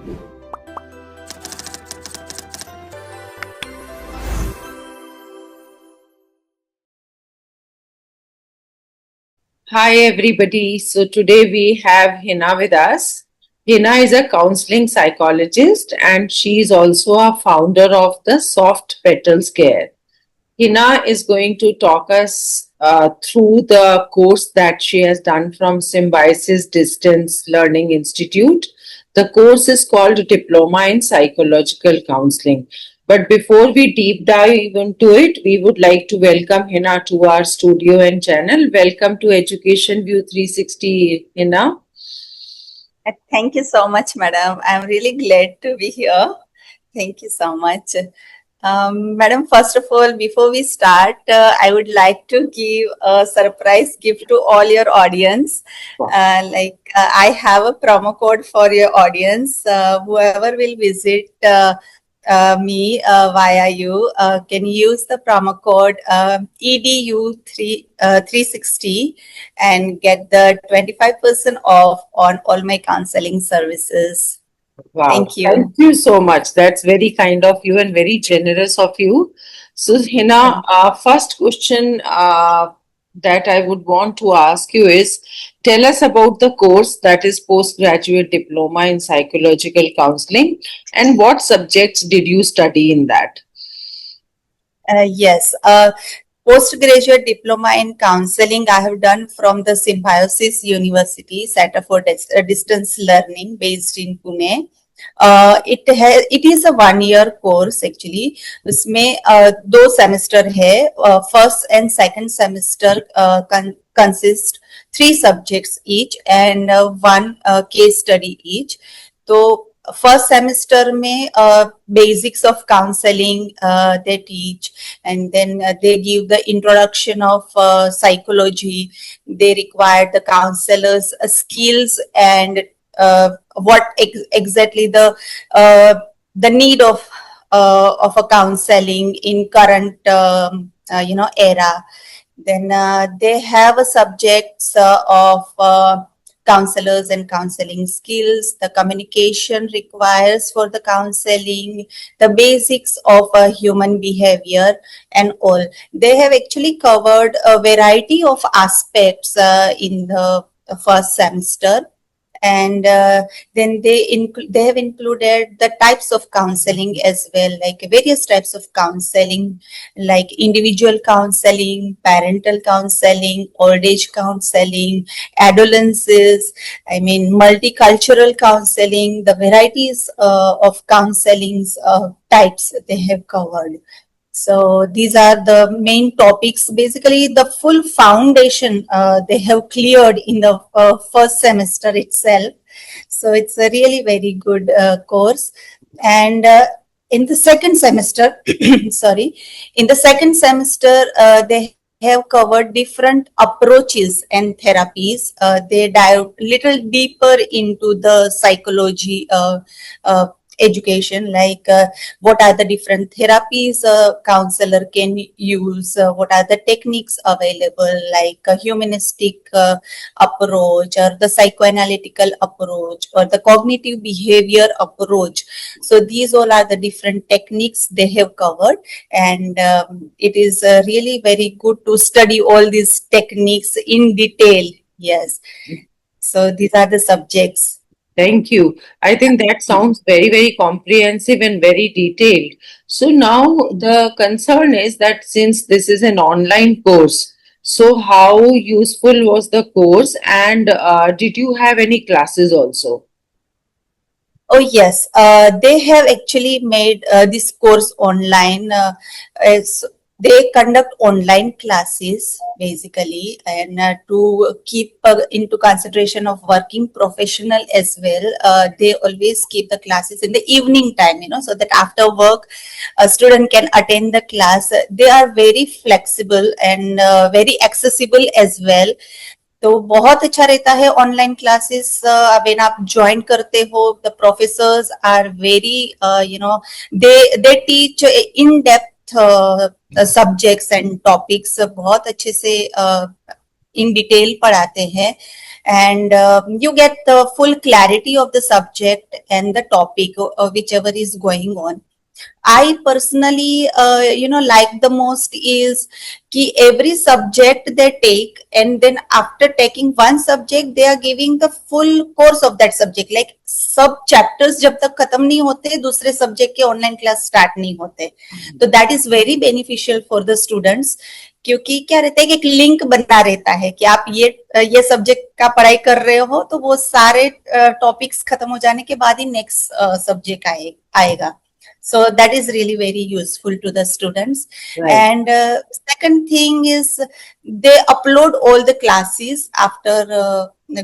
Hi everybody. So today we have Hina with us. Hina is a counseling psychologist and she is also a founder of the Soft Petals Care. Hina is going to talk us through the course that she has done from Symbiosis Distance Learning Institute. The course is called Diploma in Psychological Counseling. But before we deep dive into it, we would like to welcome Hina to our studio and channel. Welcome to Education View 360, Hina. Thank you so much, madam. I'm really glad to be here. Thank you so much. Madam, first of all, before we start, I would like to give a surprise gift to all your audience. I have a promo code for your audience. Whoever will visit me via you can use the promo code EDU360 and get the 25% off on all my counseling services. Wow. Thank you. Thank you so much. That's very kind of you and very generous of you. So, Hina, first question that I would want to ask you is tell us about the course that is Postgraduate Diploma in Psychological Counseling and what subjects did you study in that? Yes. Postgraduate Diploma in Counseling I have done from the Symbiosis University Center for Distance Learning based in Pune. It is a 1-year course actually. उसमें 2 semester है. First and second semester consist 3 subjects each and 1 case study each. तो first semester में basics of counselling they teach, and then they give the introduction of psychology. They require the counselors skills and what exactly the need of a counseling in current era. Then they have subjects of counselors and counseling skills, the communication requires for the counseling, the basics of human behavior and all. They have actually covered a variety of aspects in the first semester. And then they have included the types of counseling as well, like various types of counseling, like individual counseling, parental counseling, old age counseling, adolescence, multicultural counseling, the varieties of counselings types they have covered. So these are the main topics. Basically, the full foundation they have cleared in the first semester itself. So it's a really very good course. And in the second semester, in the second semester, they have covered different approaches and therapies. They dive little deeper into the psychology education, like what are the different therapies a counselor can use, what are the techniques available, like a humanistic approach or the psychoanalytical approach or the cognitive behavior approach. So these all are the different techniques they have covered, and it is really very good to study all these techniques in detail. Yes. So these are the subjects. Thank you. I think that sounds very, very comprehensive and very detailed. So now the concern is that since this is an online course, so how useful was the course and did you have any classes also? Oh, yes. They have actually made this course online. They conduct online classes basically, and to keep into consideration of working professional as well, they always keep the classes in the evening time, so that after work a student can attend the class. They are very flexible and very accessible as well. तो बहुत अच्छा रहता है online classes when आप join करते हो. The professors are very they teach in depth subjects and topics. बहुत अच्छे से इन डिटेल पढ़ाते हैं. and you get the full clarity of the subject and the topic, whichever is going on. I personally, like the most is कि every subject they take, and then after taking one subject, they are giving the full course of that subject. Like सब chapters जब तक खत्म नहीं होते, दूसरे subject के online class start नहीं होते. तो that is very beneficial for the students. क्योंकि क्या रहता है कि एक लिंक बना रहता है कि आप ये सब्जेक्ट का पढ़ाई कर रहे हो तो वो सारे टॉपिक्स खत्म हो जाने के बाद ही नेक्स्ट सब्जेक्ट आएगा. So that is really very useful to the students. Right. And second thing is they upload all the classes after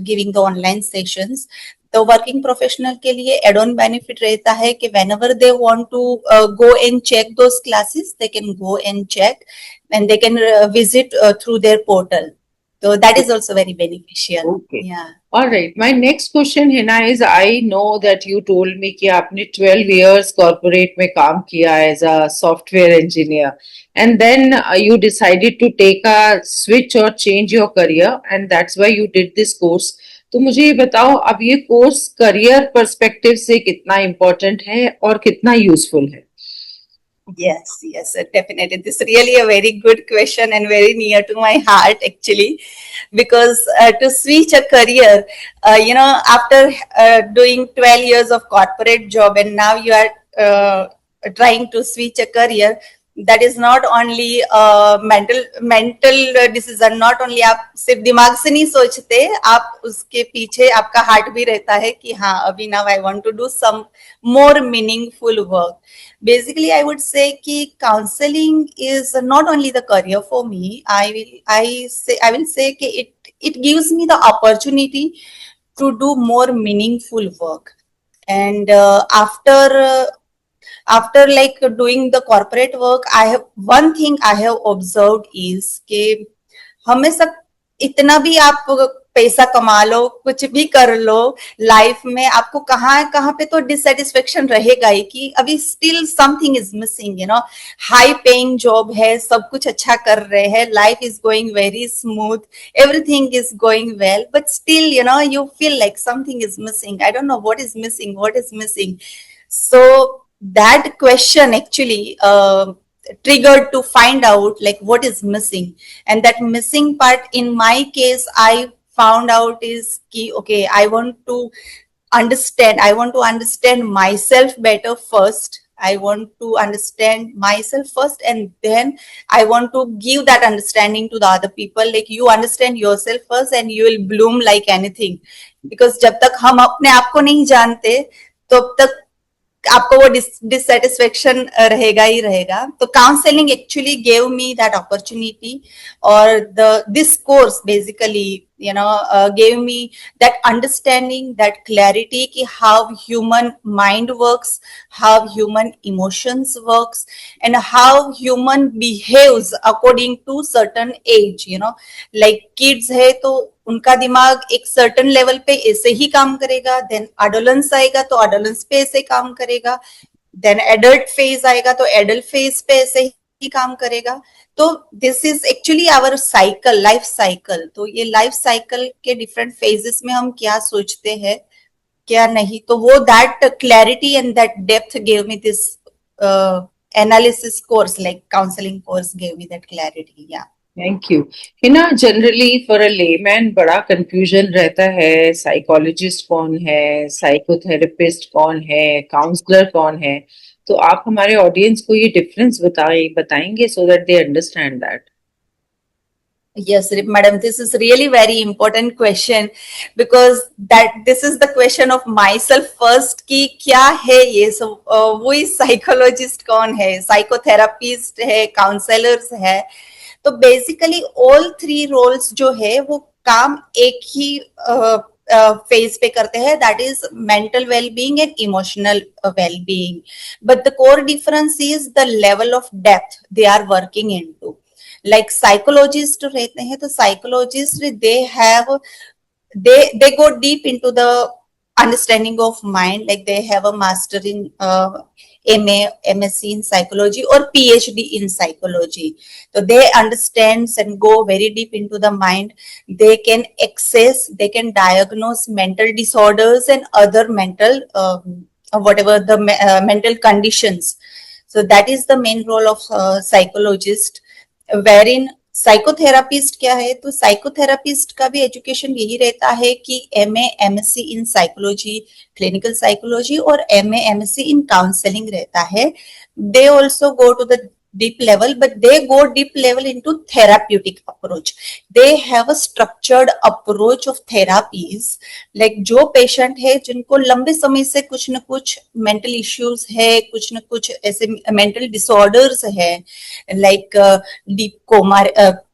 giving the online sessions. तो वर्किंग प्रोफेशनल के लिए एड ऑन बेनिफिट रहता है कि whenever they want to go and check those classes, they can go and check, and they can visit through their portal. So that is also very beneficial. Okay. Yeah. All right. My next question, Hina, is I know that you told me कि आपने 12 years corporate में काम किया as a software engineer, and then you decided to take a switch or change your career, and that's why you did this course. तो मुझे ये बताओ अब ये कोर्स करियर पर्सपेक्टिव से कितना इम्पोर्टेंट है और कितना यूजफुल है? Yes, definitely. This is really a very good question and very near to my heart, actually, because to switch a career, after doing 12 years of corporate job, and now you are trying to switch a career, that is not only mental decision. Not only आप सिर्फ दिमाग से नहीं सोचते, आप उसके पीछे आपका हार्ट भी रहता है कि हाँ अभी now I want to do some more meaningful work. Basically, I would say कि counseling is not only the career for me. I will say कि it gives me the opportunity to do more meaningful work. And after like doing the corporate work, one thing I have observed is कि हमेशा इतना भी आप पैसा कमा लो, कुछ भी कर लो लाइफ में, आपको कहाँ पे तो डिससेटिस्फेक्शन रहेगा ही कि अभी still something is missing. High paying job है, सब कुछ अच्छा कर रहे हैं, life is going very smooth, everything is going well, but still you feel like something is missing. I don't know what is missing. So that question actually triggered to find out like what is missing, and that missing part in my case I found out is ki, okay, I want to understand myself better first. I want to understand myself first, and then I want to give that understanding to the other people. Like you understand yourself first and you will bloom like anything, because जब तक हम अपने आप को नहीं जानते तब तक आपको वो डिससेटिस्फेक्शन रहेगा ही रहेगा. तो counselling actually gave me that opportunity, और this course basically gave me that understanding, that clarity ki how human mind works, how human emotions works, and how human behaves according to certain age. Like kids है तो उनका दिमाग एक certain level पे ऐसे ही काम करेगा, देन एडोलेंस आएगा तो एडोलेंस पे ऐसे काम करेगा, देन एडल्ट फेज आएगा तो एडल्ट फेज पे ऐसे ही काम करेगा. तो this is actually our cycle, life cycle. तो ये लाइफ साइकिल के डिफरेंट फेजेस में हम क्या सोचते हैं क्या नहीं, तो वो that clarity and that depth gave me this analysis course, like counselling course gave me that clarity. या Thank you. Hina, generally for a layman बड़ा confusion रहता है, psychologist कौन है, psychotherapist कौन है, counselor कौन है. तो आप हमारे audience को ये difference बताएंगे so that they understand that. Yes, madam, this is really very important question, because this is the question of myself first कि क्या है ये सब. वो साइकोलॉजिस्ट कौन है, साइकोथेरापिस्ट है, काउंसलर्स है. तो बेसिकली ऑल थ्री रोल्स जो है वो काम एक ही फेज पे करते हैं, that is mental wellbeing and emotional wellbeing. But the core difference is the level of depth they are working into. Like psychologist रहते हैं तो psychologist they go deep into the understanding of mind, like they have a master in MA, MSc in psychology or PhD in psychology. So they understand and go very deep into the mind. They can access, they can diagnose mental disorders and other mental, whatever the mental conditions. So that is the main role of psychologist, wherein psychotherapist क्या है, तो psychotherapist का भी education यही रहता है कि MA MSc in psychology, clinical psychology और एमए एमएससी इन काउंसलिंग रहता है. They also go to the deep level, but they go deep level into therapeutic approach. They have a structured approach of therapies. Like जो patient है जिनको लंबे समय से कुछ न कुछ mental issues है, कुछ न कुछ ऐसे mental disorders है, like deep coma,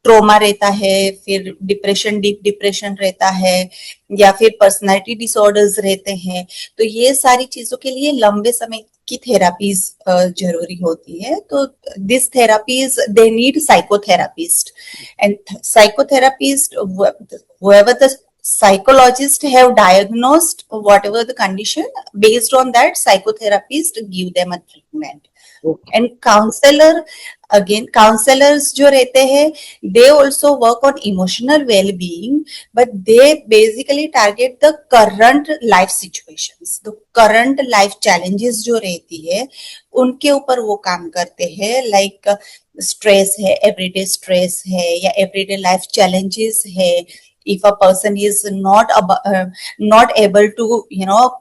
ट्रोमा रहता है, फिर डिप्रेशन, डीप डिप्रेशन रहता है, या फिर पर्सनालिटी डिसऑर्डर्स रहते हैं, तो ये सारी चीजों के लिए लंबे समय की थेरापीज जरूरी होती है. तो this therapies they need psychotherapist, and psychotherapist whoever the psychologist have diagnosed whatever the condition, based on that psychotherapist give them a treatment. And counselor, again counselors जो रहते हैं, they also work on emotional well-being, but they basically target the current life situations, the current life challenges जो रहती है उनके ऊपर वो काम करते हैं. like stress है, everyday stress है, या everyday life challenges है. If a person is not able to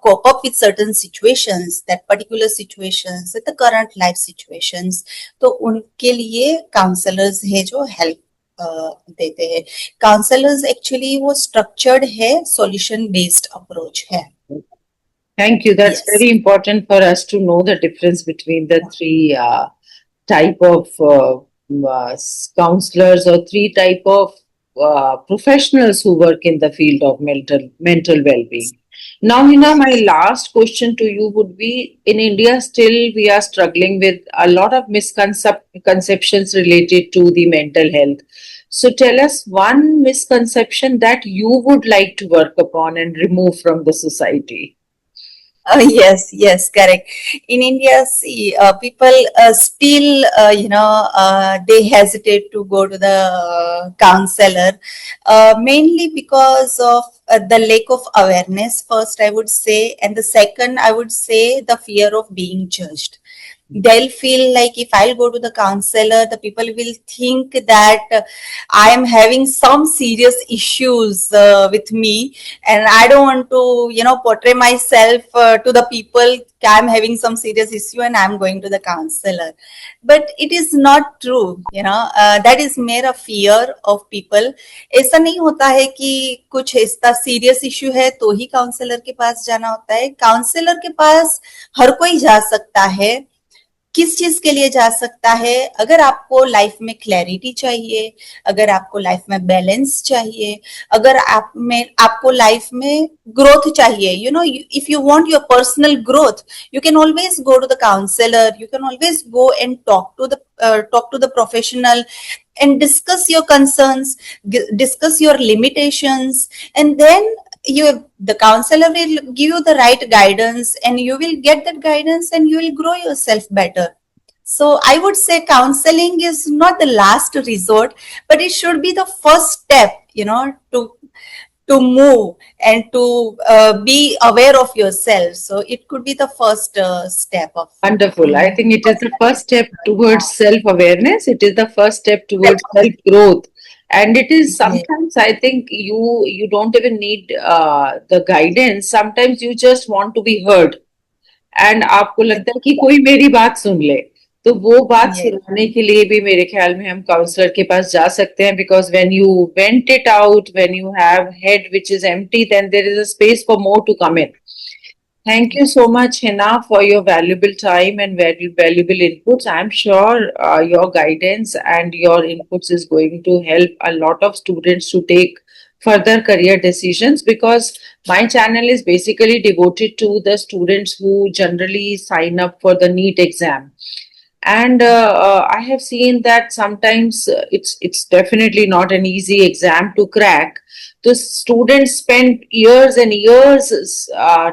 cope up with certain situations, that particular situations, the current life situations, तो उनके लिए counselors है जो help देते हैं. counselors actually वो structured है, solution based approach है. Thank you. That's Yes. very important for us to know the difference between the three type of counselors or three type of professionals who work in the field of mental well-being. Now, Hina, my last question to you would be: in India, still we are struggling with a lot of misconceptions related to the mental health. So, tell us one misconception that you would like to work upon and remove from the society. Yes, correct. In India, see, people still, they hesitate to go to the counselor, mainly because of the lack of awareness, first, I would say. And the second, I would say, the fear of being judged. They'll feel like if I'll go to the counselor, the people will think that I am having some serious issues with me, and I don't want to, portray myself to the people that I'm having some serious issue and I'm going to the counselor. But it is not true, that is mere a fear of people. ऐसा नहीं होता है कि कुछ ऐसा serious issue है तो ही counsellor के पास जाना होता है. काउंसलर के पास हर कोई जा सकता है. किस चीज के लिए जा सकता है? अगर आपको लाइफ में क्लैरिटी चाहिए, अगर आपको लाइफ में बैलेंस चाहिए, अगर आपको लाइफ में ग्रोथ चाहिए, if you want your personal growth, you can always go to the counsellor, you can always go and talk to the professional and discuss your concerns, discuss your limitations, and then the counselor will give you the right guidance, and you will get that guidance and you will grow yourself better. So I would say counseling is not the last resort, but it should be the first step, to move and to be aware of yourself. So it could be the first step of. Wonderful. I think it is the first step towards self-awareness. It is the first step towards self-growth. And it is sometimes, I think you don't even need the guidance. Sometimes you just want to be heard. And आपको लगता है कि कोई मेरी बात सुन ले, तो वो बात सुनाने के लिए भी मेरे ख्याल में हम काउंसलर के पास जा सकते हैं. Because when you vent it out, when you have head which is empty, then there is a space for more to come in. Thank you so much, Hina, for your valuable time and very valuable inputs. I'm sure your guidance and your inputs is going to help a lot of students to take further career decisions, because my channel is basically devoted to the students who generally sign up for the NEET exam. And I have seen that sometimes it's definitely not an easy exam to crack. The students spend years and years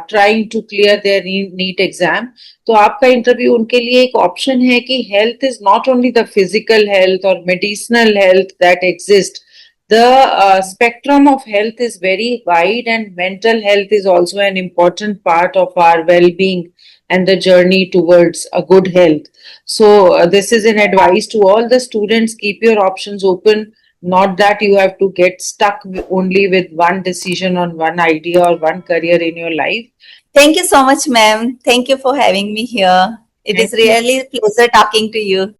trying to clear their NEET exam. तो आपका interview उनके लिए एक option है कि health is not only the physical health or medicinal health that exist. The spectrum of health is very wide, and mental health is also an important part of our well-being and the journey towards a good health. So, this is an advice to all the students: keep your options open. Not that you have to get stuck only with one decision on one idea or one career in your life. Thank you so much, ma'am. Thank you for having me here. It is Thank you. really a pleasure talking to you.